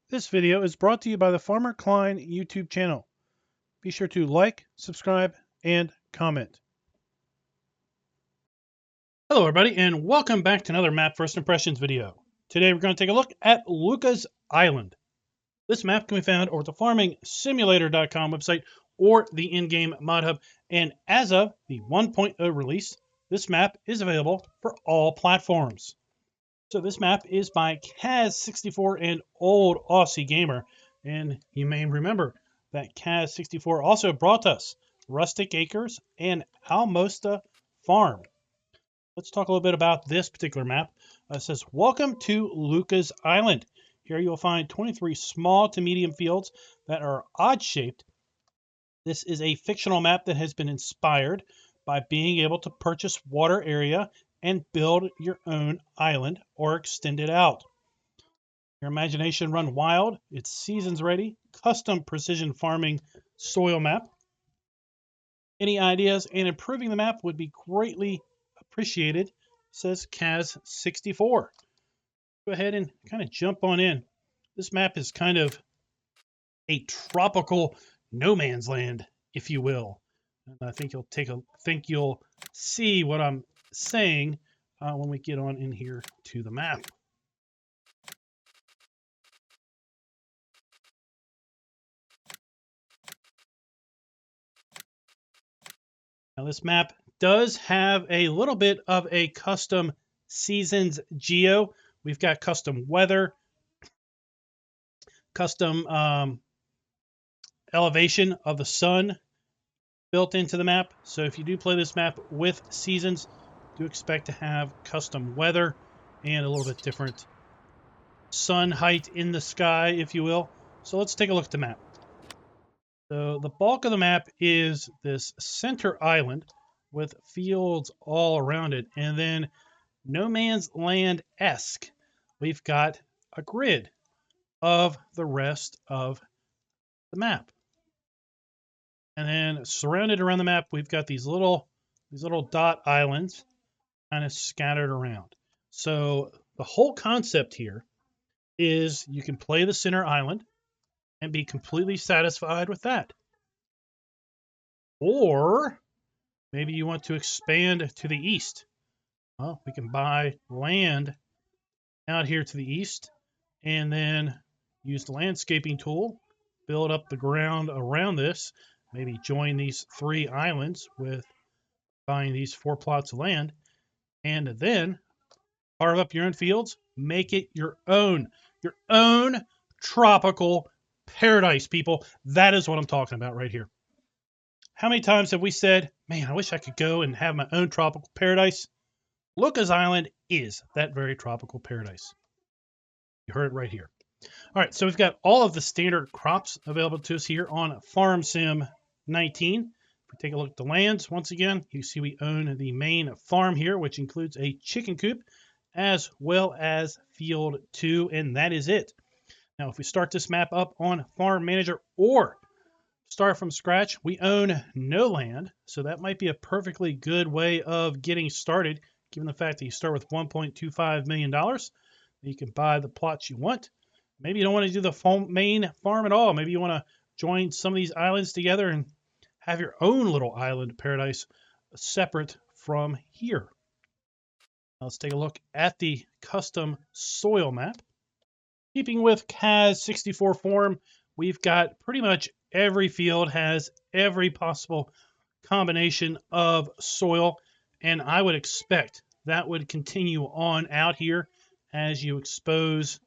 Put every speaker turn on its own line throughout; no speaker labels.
This video is brought to you by the Farmer Klein YouTube channel. Be sure to like, subscribe, and comment. Hello everybody, and welcome back to another Map First Impressions video. Today we're going to take a look at Lukah's Island. This map can be found over at the farmingsimulator.com website or the in-game mod hub, and as of the 1.0 release, this map is available for all platforms. So this map is by Kaz64, an old Aussie gamer, and you may remember that Kaz64 also brought us Rustic Acres and Almosta Farm. Let's talk a little bit about this particular map. It says, welcome to Lukah's Island. Here you'll find 23 small to medium fields that are odd-shaped. This is a fictional map that has been inspired by being able to purchase water area and build your own island or extend it out. Your imagination run wild. It's seasons ready, custom precision farming soil map. Any ideas and improving the map would be greatly appreciated, says Kaz64. Go ahead and kind of jump on in. This map is kind of a tropical no man's land, if you will. And I think you'll see what I'm saying when we get on in here to the map. Now this map does have a little bit of a custom seasons geo. We've got custom weather, custom elevation of the sun built into the map. So if you do play this map with seasons, do expect to have custom weather and a little bit different sun height in the sky, if you will. So let's take a look at the map. So the bulk of the map is this center island with fields all around it. And then no man's land-esque, we've got a grid of the rest of the map. And then surrounded around the map, we've got these little dot islands kind of scattered around. So the whole concept here is you can play the center island and be completely satisfied with that. Or maybe you want to expand to the east. Well, we can buy land out here to the east and then use the landscaping tool, build up the ground around this, maybe join these 3 islands with buying these 4 plots of land, and then carve up your own fields, make it your own tropical paradise, people. That is what I'm talking about right here. How many times have we said, man, I wish I could go and have my own tropical paradise? Lukah's Island is that very tropical paradise. You heard it right here. All right, so we've got all of the standard crops available to us here on Farm Sim 19. If we take a look at the lands, once again, you see we own the main farm here, which includes a chicken coop, as well as field 2, and that is it. Now, if we start this map up on Farm Manager or start from scratch, we own no land, so that might be a perfectly good way of getting started, given the fact that you start with $1.25 million. You can buy the plots you want. Maybe you don't want to do the main farm at all. Maybe you want to join some of these islands together and have your own little island paradise separate from here. Now let's take a look at the custom soil map. Keeping with Kaz64 form, we've got pretty much every field has every possible combination of soil, and I would expect that would continue on out here as you expose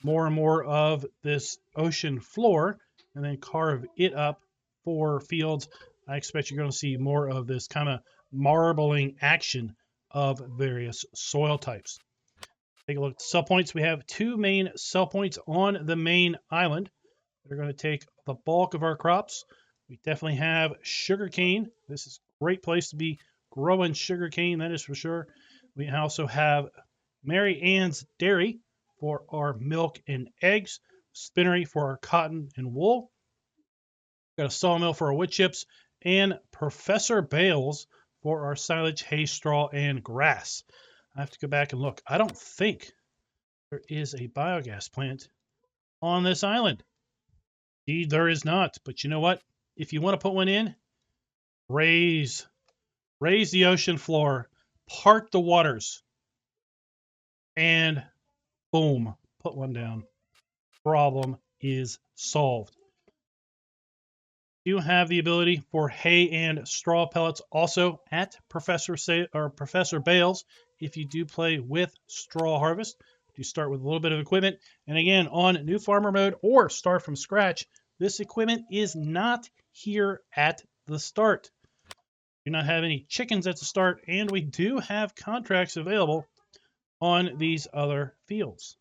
more and more of this ocean floor and then carve it up for fields. I expect you're going to see more of this kind of marbling action of various soil types. Take a look at the sell points. We have 2 main sell points on the main island. They're going to take the bulk of our crops. We definitely have sugarcane. This is a great place to be growing sugarcane, that is for sure. We also have Mary Ann's Dairy for our milk and eggs, spinnery for our cotton and wool. We've got a sawmill for our wood chips, and Professor Bales for our silage, hay, straw, and grass. I have to go back and look. I don't think there is a biogas plant on this island? Indeed, there is not. But you know what? If you want to put one in, raise the ocean floor, part the waters, and boom, put one down. Problem is solved. You have the ability for hay and straw pellets also at Professor Bales. If you do play with Straw Harvest, you start with a little bit of equipment. And again, on New Farmer mode or start from scratch, this equipment is not here at the start. Do not have any chickens at the start, and we do have contracts available on these other fields.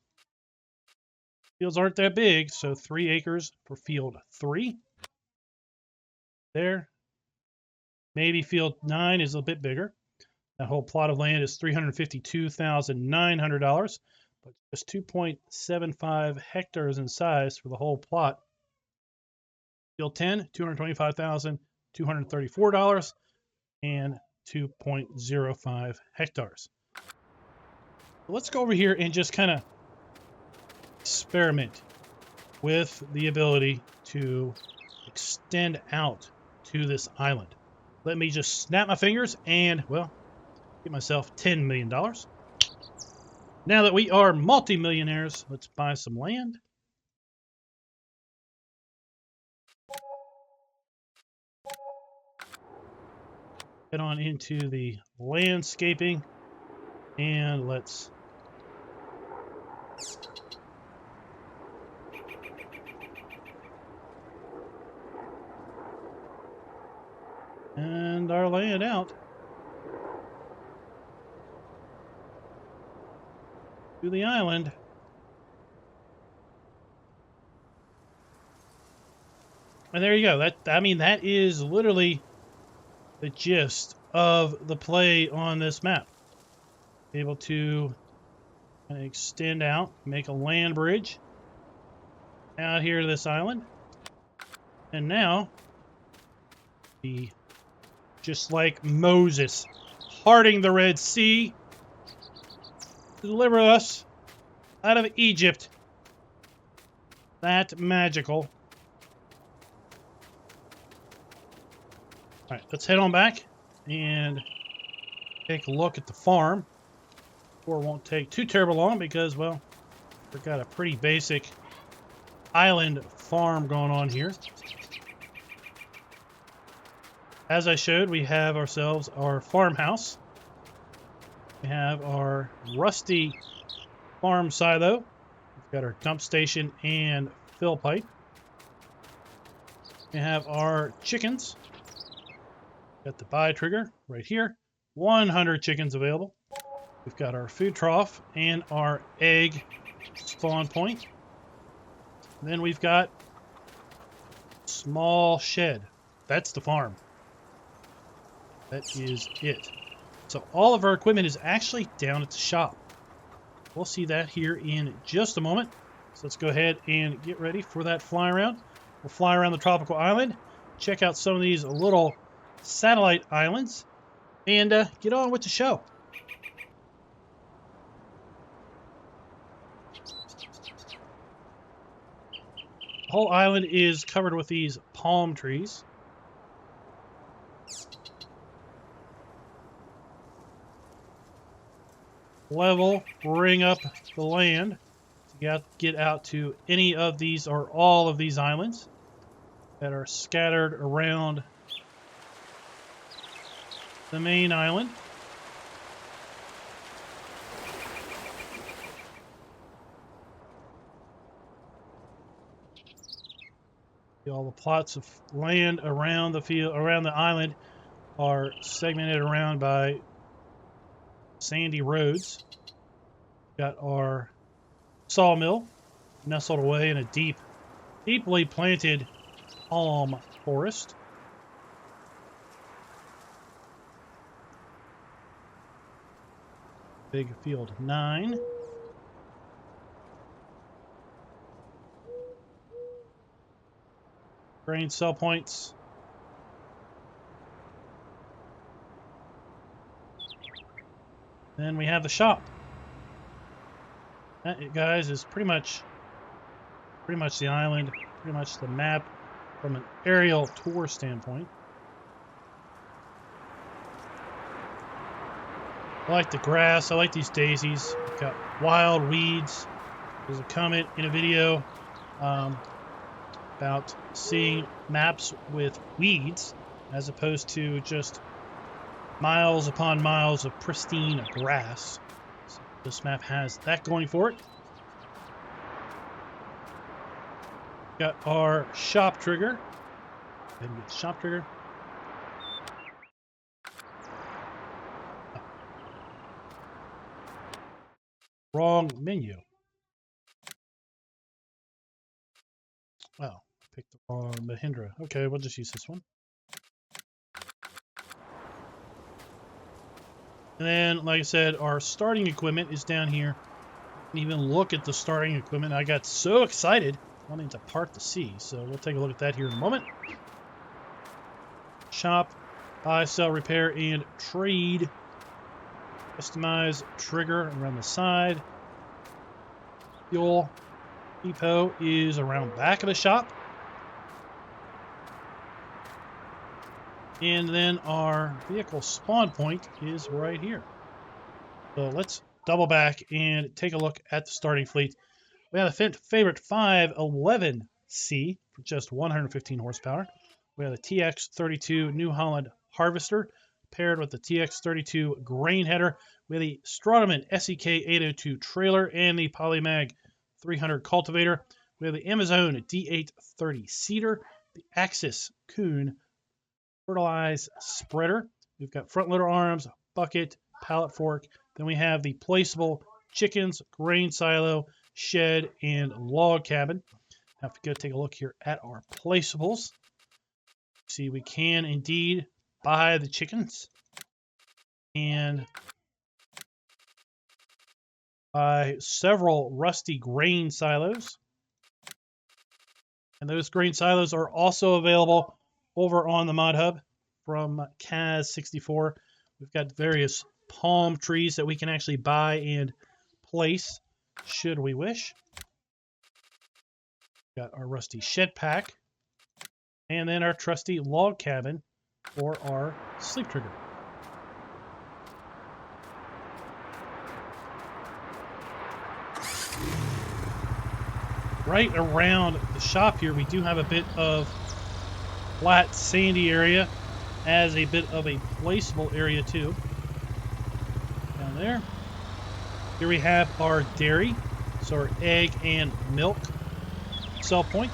Fields aren't that big, so 3 acres for field 3. There. Maybe field 9 is a bit bigger. That whole plot of land is $352,900, but just 2.75 hectares in size for the whole plot. Field 10, $225,234, and 2.05 hectares. Let's go over here and just kind of experiment with the ability to extend out to this island. Let me just snap my fingers and, well, get myself $10 million. Now that we are multimillionaires, let's buy some land. Head on into the landscaping and let's and our land out to the island. And there you go. That is literally the gist of the play on this map. Able to extend out, make a land bridge out here to this island. And now, just like Moses parting the Red Sea to deliver us out of Egypt. That magical. All right, let's head on back and take a look at the farm. Or won't take too terrible long because, well, we've got a pretty basic island farm going on here. As I showed, we have ourselves our farmhouse. We have our rusty farm silo. We've got our dump station and fill pipe. We have our chickens. Got the buy trigger right here. 100 chickens available. We've got our food trough and our egg spawn point. Then we've got small shed. That's the farm. That is it. So all of our equipment is actually down at the shop. We'll see that here in just a moment. So let's go ahead and get ready for that fly around. We'll fly around the tropical island, check out some of these little satellite islands, and get on with the show. The whole island is covered with these palm trees. Level, bring up the land to get out to any of these or all of these islands that are scattered around the main island. All the plots of land around the island are segmented around by sandy roads. Got our sawmill nestled away in a deeply planted palm forest. Big field 9. Grain sell points. Then we have the shop. That, guys, is pretty much pretty much the island, pretty much the map from an aerial tour standpoint. I like the grass. I like these daisies. We've got wild weeds. There's a comment in a video about seeing maps with weeds as opposed to just miles upon miles of pristine grass. So this map has that going for it. Got our shop trigger. Go ahead and get the shop trigger. Wrong menu. Oh, picked the wrong Mahindra. Okay, we'll just use this one. And then, like I said, our starting equipment is down here. You can even look at the starting equipment. I got so excited wanting to part the sea, so we'll take a look at that here in a moment. Shop, buy, sell, repair, and trade. Customize trigger around the side. Fuel depot is around back of the shop. And then our vehicle spawn point is right here. So let's double back and take a look at the starting fleet. We have a favorite 511C for just 115 horsepower. We have the TX32 New Holland Harvester paired with the TX32 Grain Header. We have the Stratoman SEK 802 trailer and the Polymag 300 cultivator. We have the Amazon D830 seeder, the Axis Coon fertilize spreader. We've got front loader arms, bucket, pallet fork. Then we have the placeable chickens, grain silo, shed, and log cabin. Have to go take a look here at our placeables. See, we can indeed buy the chickens and buy several rusty grain silos. And those grain silos are also available over on the Mod Hub from Kaz64. We've got various palm trees that we can actually buy and place should we wish. Got our rusty shed pack. And then our trusty log cabin for our sleep trigger. Right around the shop here, we do have a bit of flat, sandy area as a bit of a placeable area too. Down there. Here we have our dairy, so our egg and milk sell point.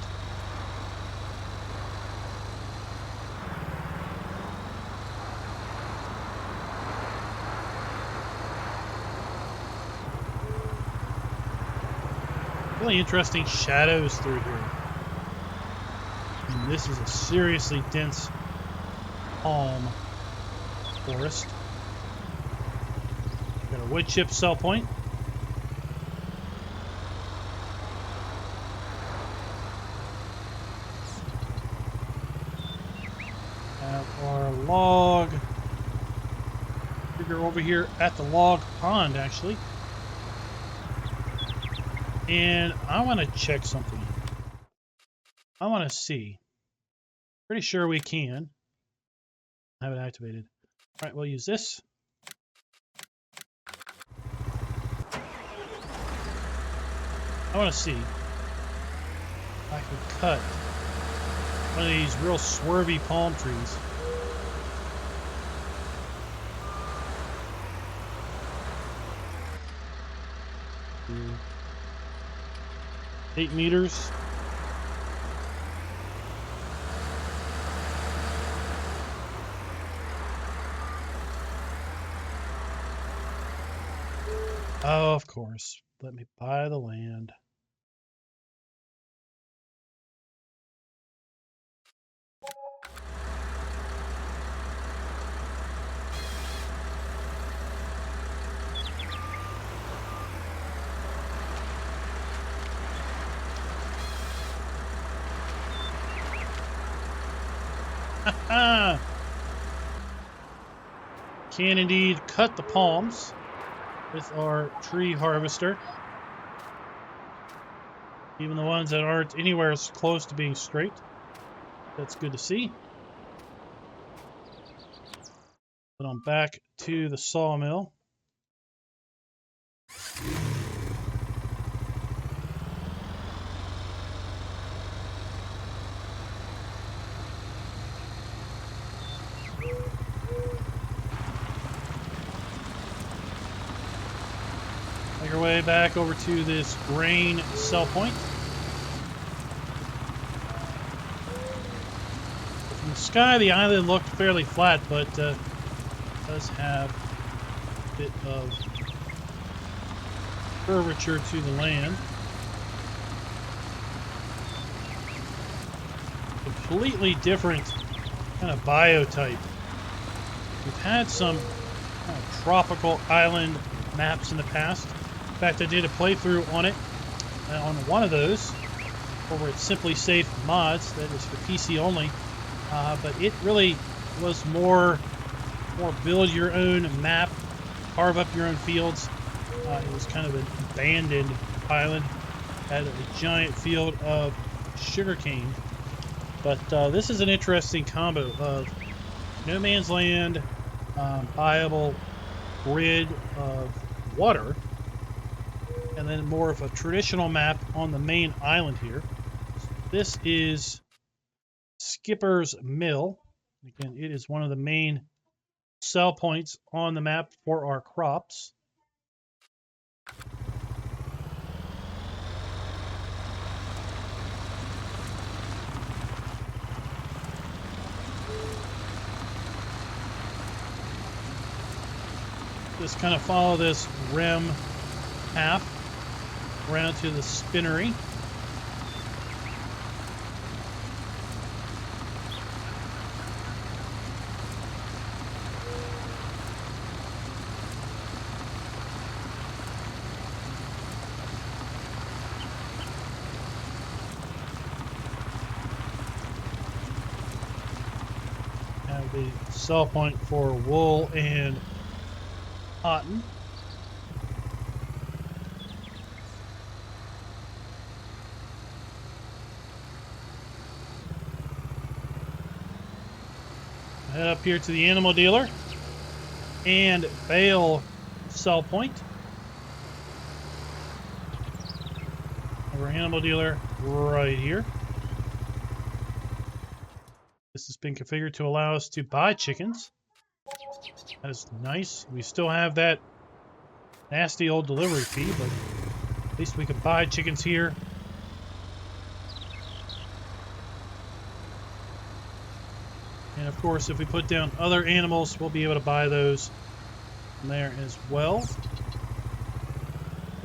Really interesting shadows through here. And this is a seriously dense palm forest. Got a wood chip sell point. Have our log trigger over here at the log pond, actually. And I want to check something. I want to see. Pretty sure we can have it activated. All right, we'll use this. I want to see if I can cut one of these real swervy palm trees. to 8 meters. Oh, of course. Let me buy the land. Can indeed cut the palms with our tree harvester. Even the ones that aren't anywhere as close to being straight. That's good to see. But I'm back to the sawmill. Make our way back over to this grain sell point. From the sky, the island looked fairly flat, but does have a bit of curvature to the land. Completely different kind of biotype. We've had some kind of tropical island maps in the past. In fact, I did a playthrough on it, on one of those, over at Simply Safe Mods. That is for PC only. But it really was more build your own map, carve up your own fields. It was kind of an abandoned island, had a giant field of sugarcane. But this is an interesting combo of no man's land, viable grid of water, and then more of a traditional map on the main island here. This is Skipper's Mill. Again, it is one of the main sell points on the map for our crops. Just kind of follow this rim path around to the spinnery. Have the sell point for wool and cotton. Head up here to the animal dealer and bale sell point. Our animal dealer right here. This has been configured to allow us to buy chickens. That is nice. We still have that nasty old delivery fee, but at least we can buy chickens here. And of course, if we put down other animals, we'll be able to buy those from there as well.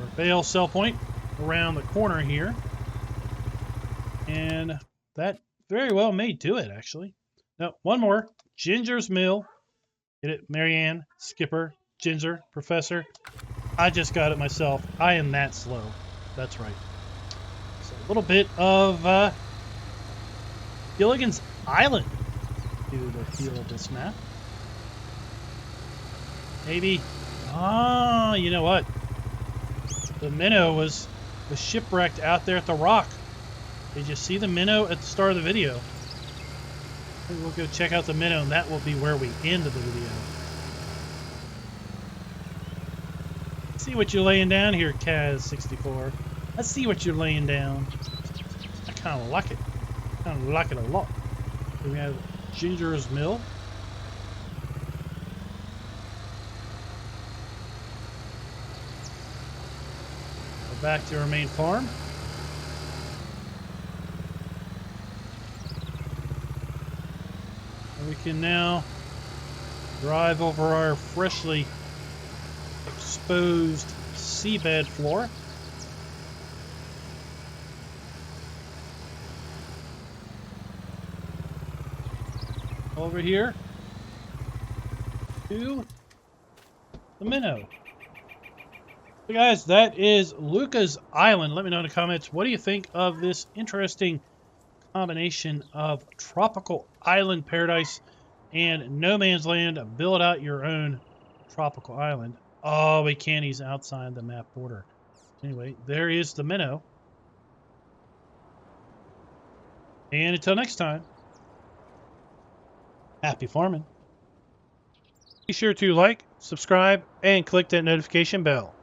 Our bale sell point around the corner here. And that very well may do it, actually. Now, one more. Ginger's Mill. Get it? Marianne, Skipper, Ginger, Professor. I just got it myself. I am that slow. That's right. So a little bit of Gilligan's Island to the feel of this map. Maybe. Ah, you know what? The minnow was shipwrecked out there at the rock. Did you see the minnow at the start of the video? Maybe we'll go check out the minnow, and that will be where we end the video. Let's see what you're laying down here, Kaz64. Let's see what you're laying down. I kind of like it. I kind of like it a lot. Here we have Ginger's Mill. Go back to our main farm. We can now drive over our freshly exposed seabed floor. Over here to the minnow. So guys, that is Lukah's Island. Let me know in the comments, what do you think of this interesting combination of tropical island paradise and no man's land? Build out your own tropical island. Oh, we can't. He's outside the map border. Anyway, there is the minnow. And until next time, happy farming. Be sure to like, subscribe, and click that notification bell.